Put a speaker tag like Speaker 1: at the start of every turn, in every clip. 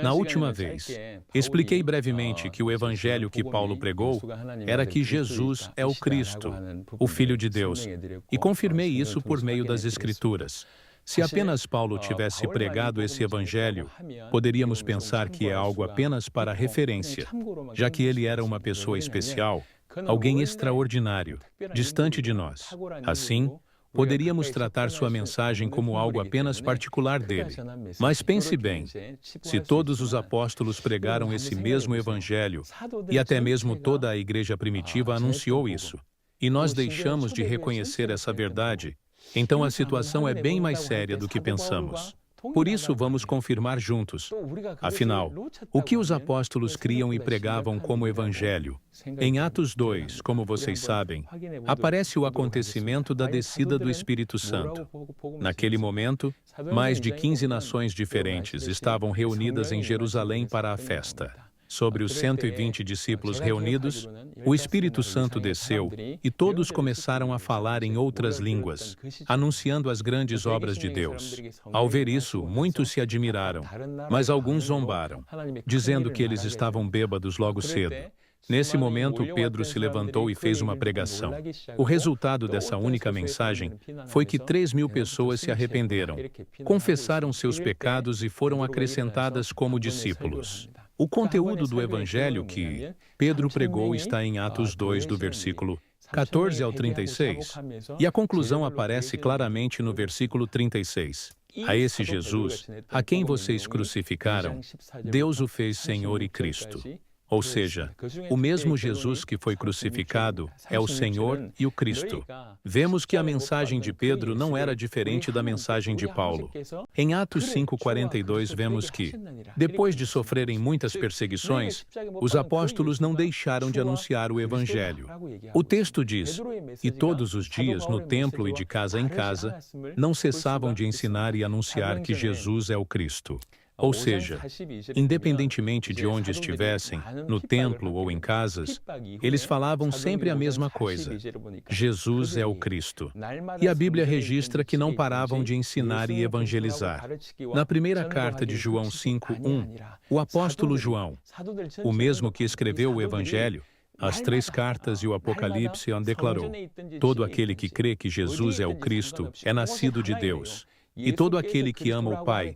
Speaker 1: Na última vez, expliquei brevemente que o evangelho que Paulo pregou era que Jesus é o Cristo, o Filho de Deus, e confirmei isso por meio das Escrituras. Se apenas Paulo tivesse pregado esse evangelho, poderíamos pensar que é algo apenas para referência, já que ele era uma pessoa especial, alguém extraordinário, distante de nós. Assim, poderíamos tratar sua mensagem como algo apenas particular dele. Mas pense bem, se todos os apóstolos pregaram esse mesmo evangelho, e até mesmo toda a igreja primitiva anunciou isso, e nós deixamos de reconhecer essa verdade, então a situação é bem mais séria do que pensamos. Por isso, vamos confirmar juntos. Afinal, o que os apóstolos criam e pregavam como evangelho? Em Atos 2, como vocês sabem, aparece o acontecimento da descida do Espírito Santo. Naquele momento, mais de 15 nações diferentes estavam reunidas em Jerusalém para a festa. Sobre os 120 discípulos reunidos, o Espírito Santo desceu e todos começaram a falar em outras línguas, anunciando as grandes obras de Deus. Ao ver isso, muitos se admiraram, mas alguns zombaram, dizendo que eles estavam bêbados logo cedo. Nesse momento, Pedro se levantou e fez uma pregação. O resultado dessa única mensagem foi que 3.000 pessoas se arrependeram, confessaram seus pecados e foram acrescentadas como discípulos. O conteúdo do evangelho que Pedro pregou está em Atos 2, do versículo 14 ao 36, e a conclusão aparece claramente no versículo 36. A esse Jesus, a quem vocês crucificaram, Deus o fez Senhor e Cristo. Ou seja, o mesmo Jesus que foi crucificado é o Senhor e o Cristo. Vemos que a mensagem de Pedro não era diferente da mensagem de Paulo. Em Atos 5:42 vemos que, depois de sofrerem muitas perseguições, os apóstolos não deixaram de anunciar o Evangelho. O texto diz, e todos os dias, no templo e de casa em casa, não cessavam de ensinar e anunciar que Jesus é o Cristo. Ou seja, independentemente de onde estivessem, no templo ou em casas, eles falavam sempre a mesma coisa: Jesus é o Cristo. E a Bíblia registra que não paravam de ensinar e evangelizar. Na primeira carta de João 5:1, o apóstolo João, o mesmo que escreveu o Evangelho, as 3 cartas e o Apocalipse, declarou: todo aquele que crê que Jesus é o Cristo é nascido de Deus. E todo aquele que ama o Pai,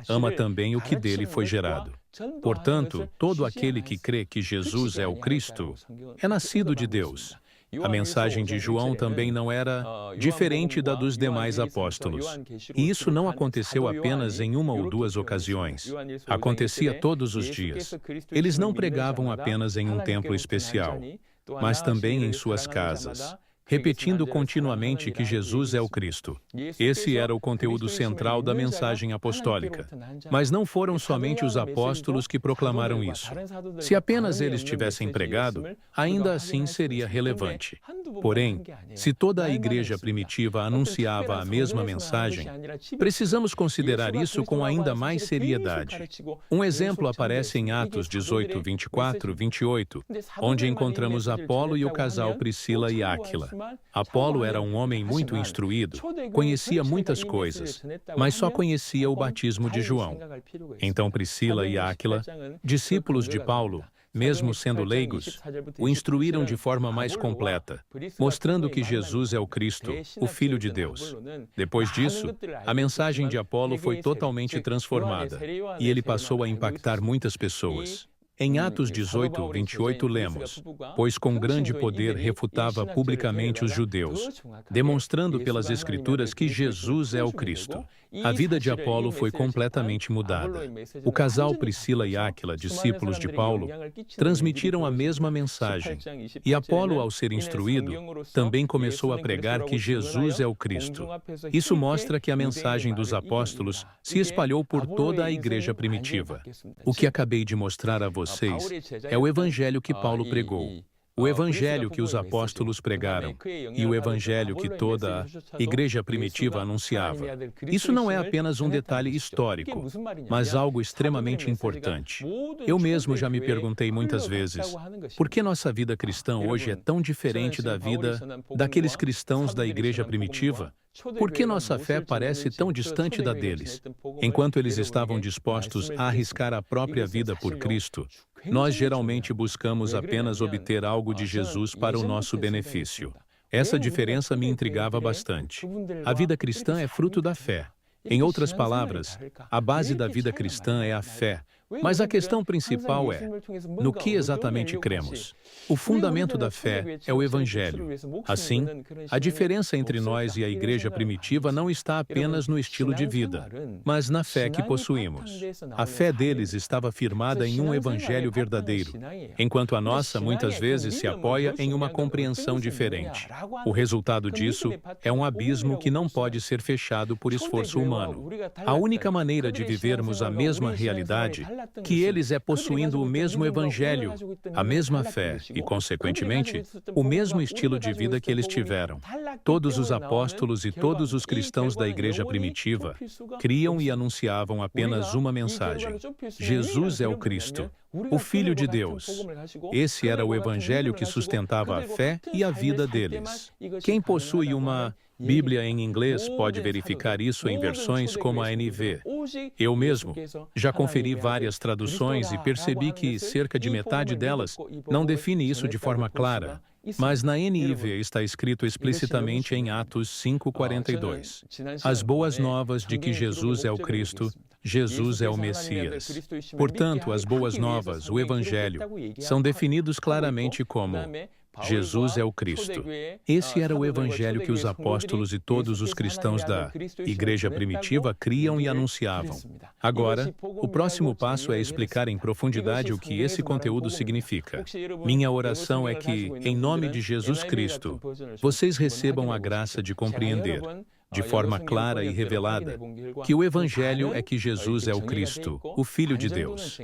Speaker 1: ama também o que dele foi gerado. Portanto, todo aquele que crê que Jesus é o Cristo, é nascido de Deus. A mensagem de João também não era diferente da dos demais apóstolos. E isso não aconteceu apenas em uma ou 2 ocasiões. Acontecia todos os dias. Eles não pregavam apenas em um templo especial, mas também em suas casas, repetindo continuamente que Jesus é o Cristo. Esse era o conteúdo central da mensagem apostólica. Mas não foram somente os apóstolos que proclamaram isso. Se apenas eles tivessem pregado, ainda assim seria relevante. Porém, se toda a igreja primitiva anunciava a mesma mensagem, precisamos considerar isso com ainda mais seriedade. Um exemplo aparece em Atos 18, 24, 28, onde encontramos Apolo e o casal Priscila e Áquila. Apolo era um homem muito instruído, conhecia muitas coisas, mas só conhecia o batismo de João. Então Priscila e Áquila, discípulos de Paulo, mesmo sendo leigos, o instruíram de forma mais completa, mostrando que Jesus é o Cristo, o Filho de Deus. Depois disso, a mensagem de Apolo foi totalmente transformada, e ele passou a impactar muitas pessoas. Em Atos 18, 28 lemos, pois com grande poder refutava publicamente os judeus, demonstrando pelas Escrituras que Jesus é o Cristo. A vida de Apolo foi completamente mudada. O casal Priscila e Áquila, discípulos de Paulo, transmitiram a mesma mensagem. E Apolo, ao ser instruído, também começou a pregar que Jesus é o Cristo. Isso mostra que a mensagem dos apóstolos se espalhou por toda a igreja primitiva. O que acabei de mostrar a vocês é o evangelho que Paulo pregou. O evangelho que os apóstolos pregaram e o evangelho que toda a igreja primitiva anunciava. Isso não é apenas um detalhe histórico, mas algo extremamente importante. Eu mesmo já me perguntei muitas vezes, por que nossa vida cristã hoje é tão diferente da vida daqueles cristãos da igreja primitiva? Por que nossa fé parece tão distante da deles? Enquanto eles estavam dispostos a arriscar a própria vida por Cristo, nós geralmente buscamos apenas obter algo de Jesus para o nosso benefício. Essa diferença me intrigava bastante. A vida cristã é fruto da fé. Em outras palavras, a base da vida cristã é a fé. Mas a questão principal é, no que exatamente cremos? O fundamento da fé é o Evangelho. Assim, a diferença entre nós e a igreja primitiva não está apenas no estilo de vida, mas na fé que possuímos. A fé deles estava firmada em um Evangelho verdadeiro, enquanto a nossa muitas vezes se apoia em uma compreensão diferente. O resultado disso é um abismo que não pode ser fechado por esforço humano. A única maneira de vivermos a mesma realidade que eles é possuindo o mesmo evangelho, a mesma fé e, consequentemente, o mesmo estilo de vida que eles tiveram. Todos os apóstolos e todos os cristãos da igreja primitiva criam e anunciavam apenas uma mensagem: Jesus é o Cristo, o Filho de Deus. Esse era o evangelho que sustentava a fé e a vida deles. Quem possui uma Bíblia em inglês pode verificar isso em versões como a NV. Eu mesmo já conferi várias traduções e percebi que cerca de metade delas não define isso de forma clara, mas na NIV está escrito explicitamente em Atos 5:42. As boas novas de que Jesus é o Cristo, Jesus é o Messias. Portanto, as boas novas, o Evangelho, são definidos claramente como Jesus é o Cristo. Esse era o evangelho que os apóstolos e todos os cristãos da igreja primitiva criam e anunciavam. Agora, o próximo passo é explicar em profundidade o que esse conteúdo significa. Minha oração é que, em nome de Jesus Cristo, vocês recebam a graça de compreender, de forma clara e revelada, que o evangelho é que Jesus é o Cristo, o Filho de Deus.